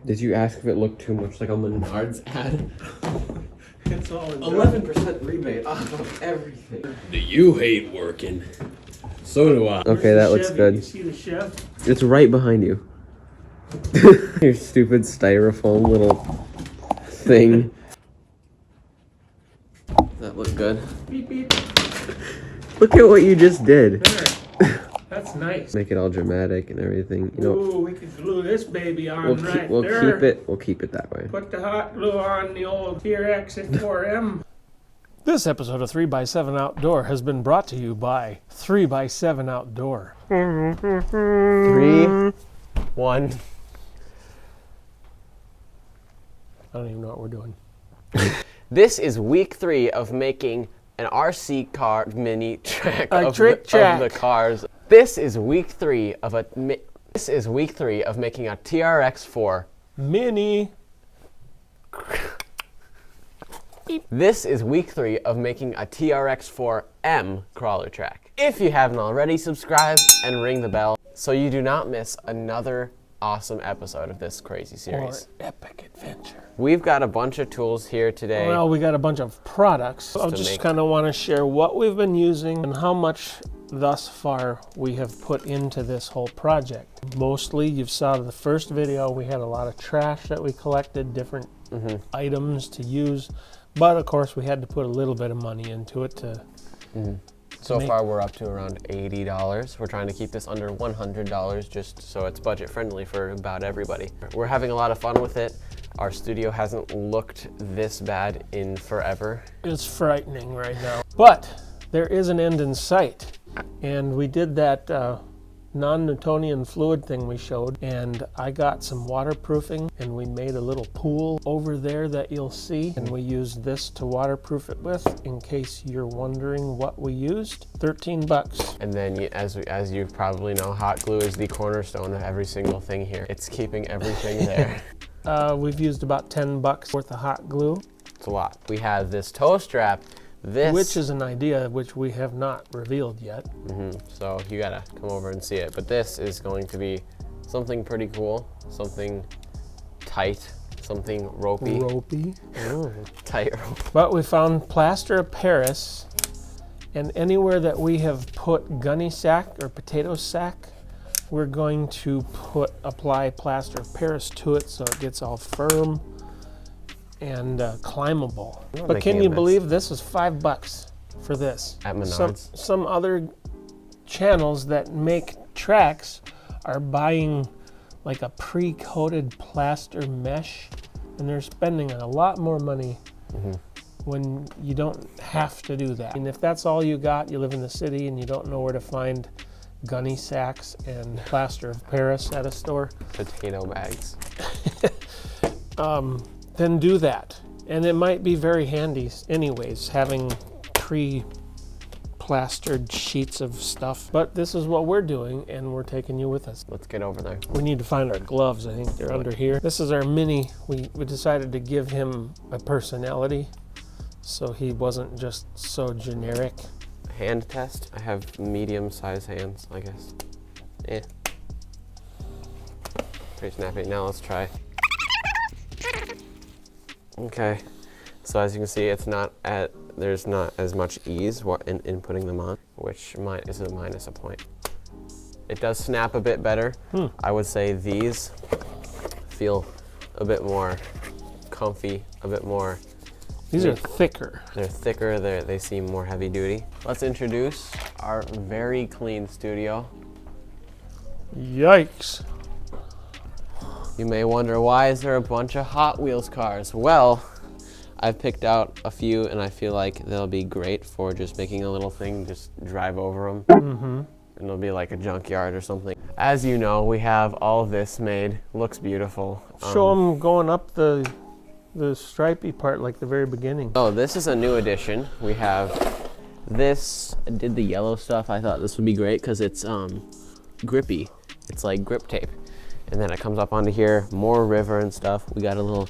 Did you ask if it looked too much like a Menards ad? It's all 11% rebate off of everything. Do you hate working? So do I. Okay, that looks good. You see the chef? It's right behind you. Your stupid styrofoam little thing. Does that look good? Beep, beep. Look at what you just did. There. That's nice. Make it all dramatic and everything. You know, Ooh, we could glue this baby on we'll right we'll there. keep it that way. Put the hot glue on the old Traxxas4m. This episode of 3x7 Outdoor has been brought to you by 3x7 Outdoor. 3, 1. I don't even know what we're doing. This is week 3 of making an RC car mini track of the cars. This is week 3 of making a TRX4 Mini. This is week 3 of making a TRX4m Crawler track. If you haven't already, subscribe and ring the bell so you do not miss another awesome episode of this crazy series. Or epic adventure. We've got a bunch of tools here today. Well, we got a bunch of products. I just kind of want to share what we've been using and how much thus far we have put into this whole project. Mostly, you saw the first video, we had a lot of trash that we collected, different items to use. But of course, we had to put a little bit of money into it to. So far, we're up to around $80. We're trying to keep this under $100 just so it's budget friendly for about everybody. We're having a lot of fun with it. Our studio hasn't looked this bad in forever. It's frightening right now. But there is an end in sight. And we did that non-Newtonian fluid thing we showed, and I got some waterproofing, and we made a little pool over there that you'll see, and we used this to waterproof it with, in case you're wondering what we used. 13 bucks. And then, as you probably know, hot glue is the cornerstone of every single thing here. It's keeping everything there. We've used about 10 bucks worth of hot glue. It's a lot. We have this toe strap. Which is an idea which we have not revealed yet. So you gotta come over and see it. But this is going to be something pretty cool, something tight, something ropey. Tight rope. But we found plaster of Paris, and anywhere that we have put gunny sack or potato sack, we're going to apply plaster of Paris to it so it gets all firm and climbable. But can you believe this is $5 for this? At Menards. Some other channels that make tracks are buying like a pre-coated plaster mesh, and they're spending a lot more money when you don't have to do that. And if that's all you got, you live in the city and you don't know where to find gunny sacks and plaster of Paris at a store. Potato bags. Then do that. And it might be very handy anyways, having pre-plastered sheets of stuff. But this is what we're doing, and we're taking you with us. Let's get over there. We need to find our gloves. I think they're under here. This is our mini. We decided to give him a personality, so he wasn't just so generic. Hand test. I have medium-sized hands, I guess. Pretty snappy. Now let's try. Okay, so as you can see, there's not as much ease in putting them on, which is a minus a point. It does snap a bit better. I would say these feel a bit more comfy, a bit more. These are thicker. They're thicker, they seem more heavy duty. Let's introduce our very clean studio. Yikes. You may wonder, why is there a bunch of Hot Wheels cars? Well, I've picked out a few, and I feel like they'll be great for just making a little thing, just drive over them. And it'll be like a junkyard or something. As you know, we have all of this made. Looks beautiful. Show them going up the stripey part, like the very beginning. Oh, this is a new addition. We have this. I did the yellow stuff. I thought this would be great because it's grippy. It's like grip tape. And then it comes up onto here, more river and stuff. We got a little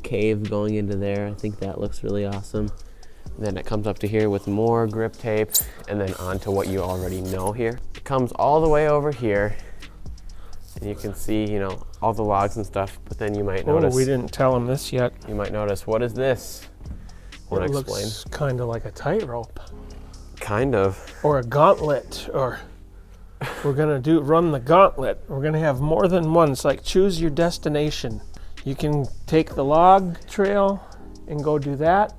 cave going into there. I think that looks really awesome. And then it comes up to here with more grip tape, and then onto what you already know here. It comes all the way over here, and you can see, all the logs and stuff, but then you might Oh, notice. we didn't tell them this yet. You might notice, what is this? Want It to explain? looks kind of like a tightrope Kind of. or a gauntlet, or we're gonna run the gauntlet. We're gonna have more than one. It's like choose your destination. You can take the log trail and go do that,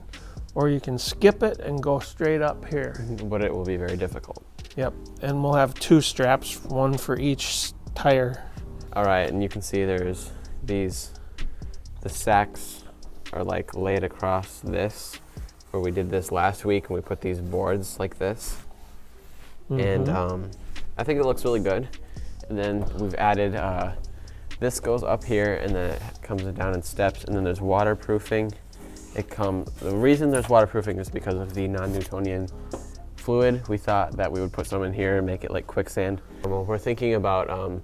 or you can skip it and go straight up here. But it will be very difficult. Yep, and we'll have 2 straps, one for each tire. All right, and you can see there's these, the sacks are like laid across this, where we did this last week, and we put these boards like this. And I think it looks really good. And then we've added, this goes up here, and then it comes down in steps, and then there's waterproofing. The reason there's waterproofing is because of the non-Newtonian fluid. We thought that we would put some in here and make it like quicksand. We're thinking about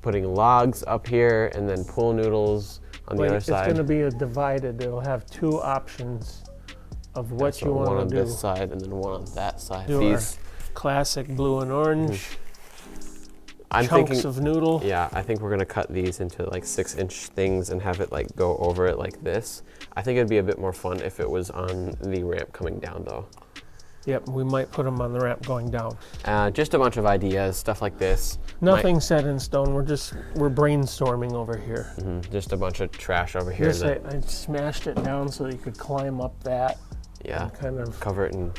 putting logs up here and then pool noodles on the other side. It's going to be divided. It'll have 2 options of what you want to do. One on this side and then one on that side. Do These classic blue and orange I'm chunks thinking, of noodle. Yeah, I think we're gonna cut these into like 6-inch things and have it like go over it like this. I think it'd be a bit more fun if it was on the ramp coming down though. Yep, we might put them on the ramp going down. Just a bunch of ideas, stuff like this. Nothing set in stone. We're brainstorming over here. Just a bunch of trash over here. This, I smashed it down so you could climb up that. Yeah, And kind of cover it in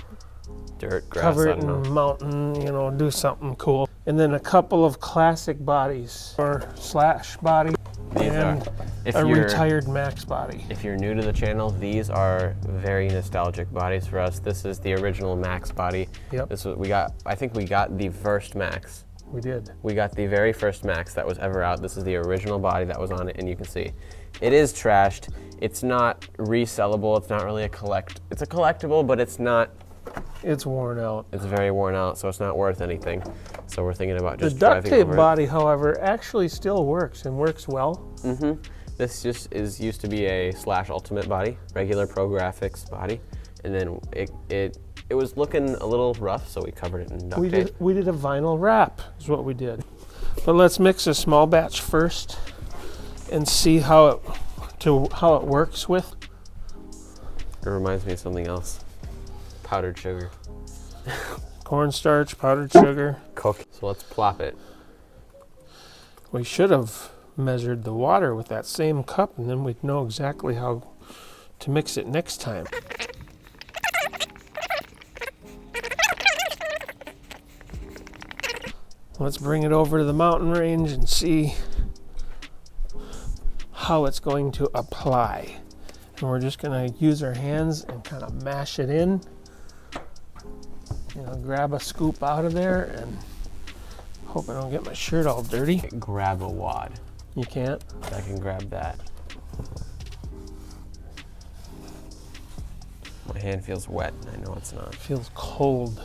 dirt, grass, cover I it don't know. in mountain, do something cool. And then a couple of classic bodies, or slash body, These and are, a retired Max body. If you're new to the channel, these are very nostalgic bodies for us. This is the original Max body. Yep. This was, I think we got the first Max. We did. We got the very first Max that was ever out. This is the original body that was on it, and you can see it is trashed. It's not resellable. It's not really it's a collectible, but it's not. It's worn out. It's very worn out, so it's not worth anything. So we're thinking about The just duct driving tape over body, however, actually still works and works well. This just used to be a Slash Ultimate body, regular Pro Graphics body, and then it was looking a little rough, so we covered it in duct tape. We did a vinyl wrap, is what we did. But let's mix a small batch first and see how it works with. It reminds me of something else. Powdered sugar. Cornstarch, powdered sugar. Cook. So let's plop it. We should have measured the water with that same cup, and then we'd know exactly how to mix it next time. Let's bring it over to the mountain range and see how it's going to apply. And we're just going to use our hands and kind of mash it in. Grab a scoop out of there and hope I don't get my shirt all dirty. Grab a wad. You can't? I can grab that. My hand feels wet, and I know it's not. It feels cold.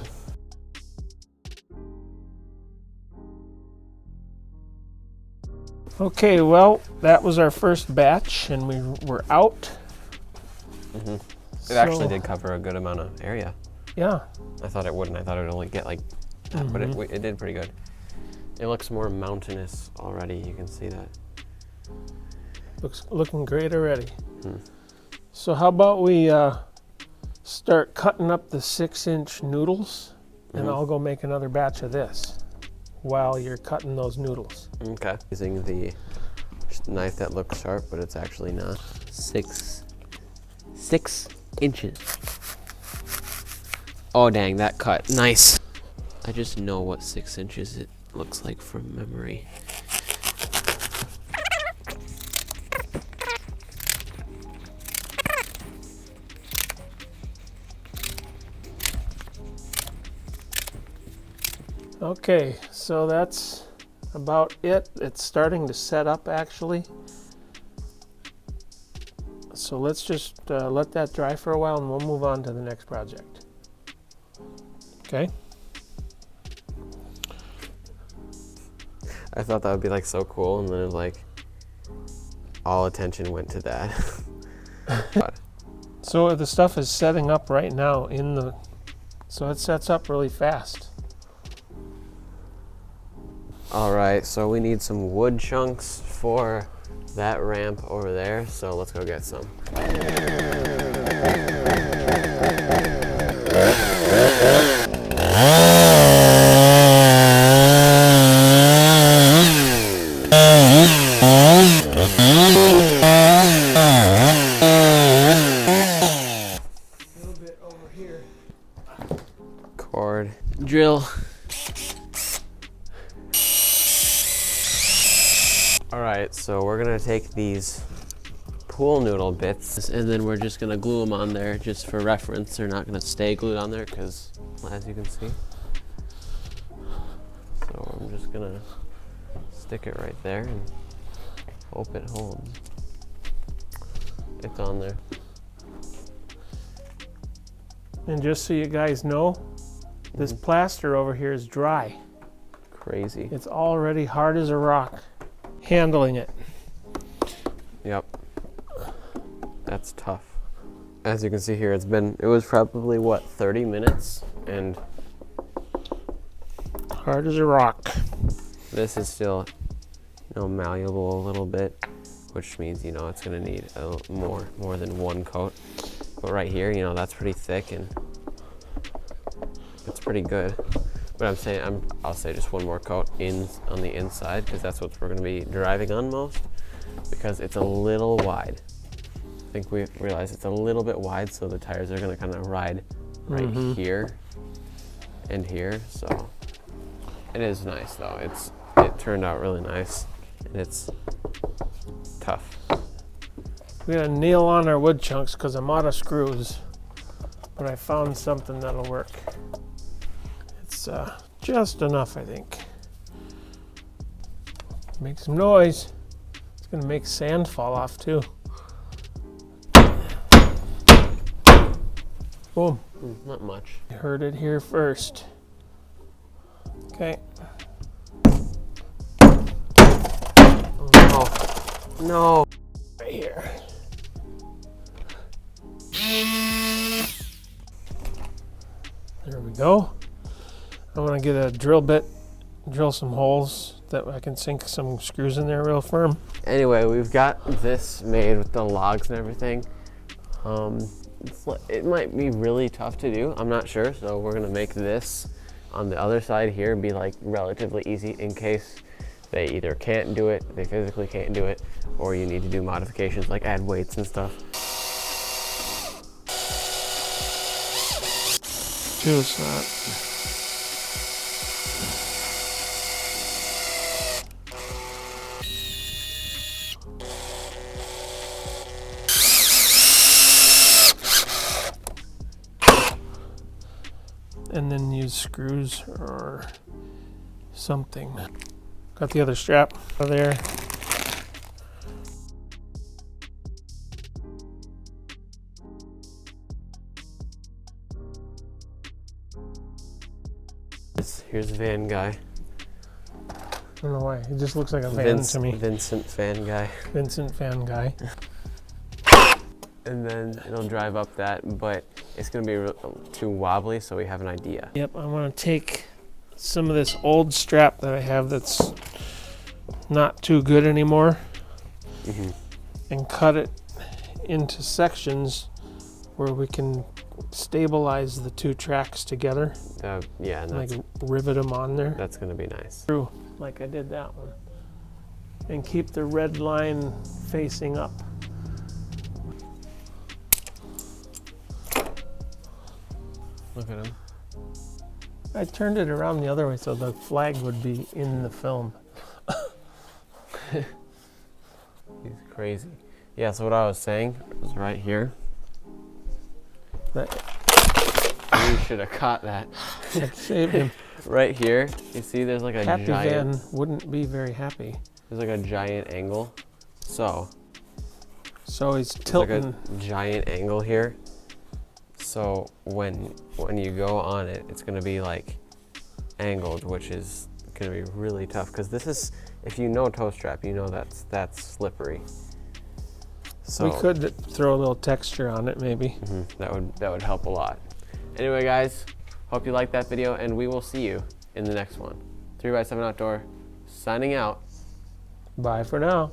Okay, well, that was our first batch, and we were out. It actually did cover a good amount of area. Yeah. I thought it wouldn't. I thought it would only get like that, but it did pretty good. It looks more mountainous already. You can see that. Looking great already. So how about we start cutting up the 6-inch noodles, and I'll go make another batch of this while you're cutting those noodles. Okay. Using the knife that looks sharp, but it's actually not. 6 inches. Oh dang, that cut. Nice. I just know what 6 inches it looks like from memory. Okay, so that's about it. It's starting to set up actually. So let's just let that dry for a while and we'll move on to the next project. Okay. I thought that would be like so cool, and then it was like all attention went to that. So the stuff is setting up right now so it sets up really fast. All right, so we need some wood chunks for that ramp over there, so let's go get some. Cord, drill. All right, so we're gonna take these pool noodle bits and then we're just gonna glue them on there just for reference. They're not gonna stay glued on there because, as you can see. So I'm just gonna stick it right there and hope it holds. It's on there. And just so you guys know, this plaster over here is dry. Crazy. It's already hard as a rock. Handling it. Yep. That's tough. As you can see here, it was probably what, 30 minutes, and hard as a rock. this is still, malleable a little bit, which means, it's gonna need more than one coat. But right here, that's pretty thick and it's pretty good. But I'll say just one more coat on the inside, because that's what we're gonna be driving on most, because it's a little wide. I think we realize it's a little bit wide, so the tires are gonna kind of ride right here and here. So it is nice though. It turned out really nice, and it's tough. We gotta nail on our wood chunks because I'm out of screws, but I found something that'll work. It's just enough, I think. Make some noise. It's gonna make sand fall off too. Boom. Not much. You heard it here first. Okay. Oh, no. Right here. There we go. I want to get a drill bit, drill some holes that I can sink some screws in there real firm. Anyway, we've got this made with the logs and everything. It might be really tough to do, I'm not sure, so we're gonna make this on the other side here be like relatively easy in case they either can't do it, they physically can't do it, or you need to do modifications like add weights and stuff. Too snot. And then use screws or something. Got the other strap out of there. Here's Van Guy. I don't know why. He just looks like a van to me. Vincent Van Guy. Vincent Van Guy. And then it'll drive up that, but it's gonna be too wobbly, so we have an idea. Yep, I want to take some of this old strap that I have that's not too good anymore and cut it into sections where we can stabilize the two tracks together. Yeah, and like rivet them on there. That's gonna be nice. Through, like I did that one. And keep the red line facing up. Look at him. I turned it around the other way so the flag would be in the film. He's crazy. Yeah, so what I was saying was right here. You should have caught that. That saved him. Right here, you see there's like a Happy giant... Van wouldn't be very happy. There's like a giant angle. So he's tilting. like a giant angle here. So when you go on it, it's gonna be like angled, which is gonna be really tough, because this is, if you know toe strap, you know that's slippery. So we could throw a little texture on it maybe. that would help a lot. Anyway guys, hope you liked that video, and we will see you in the next one. 3x7 Outdoor signing out. Bye for now.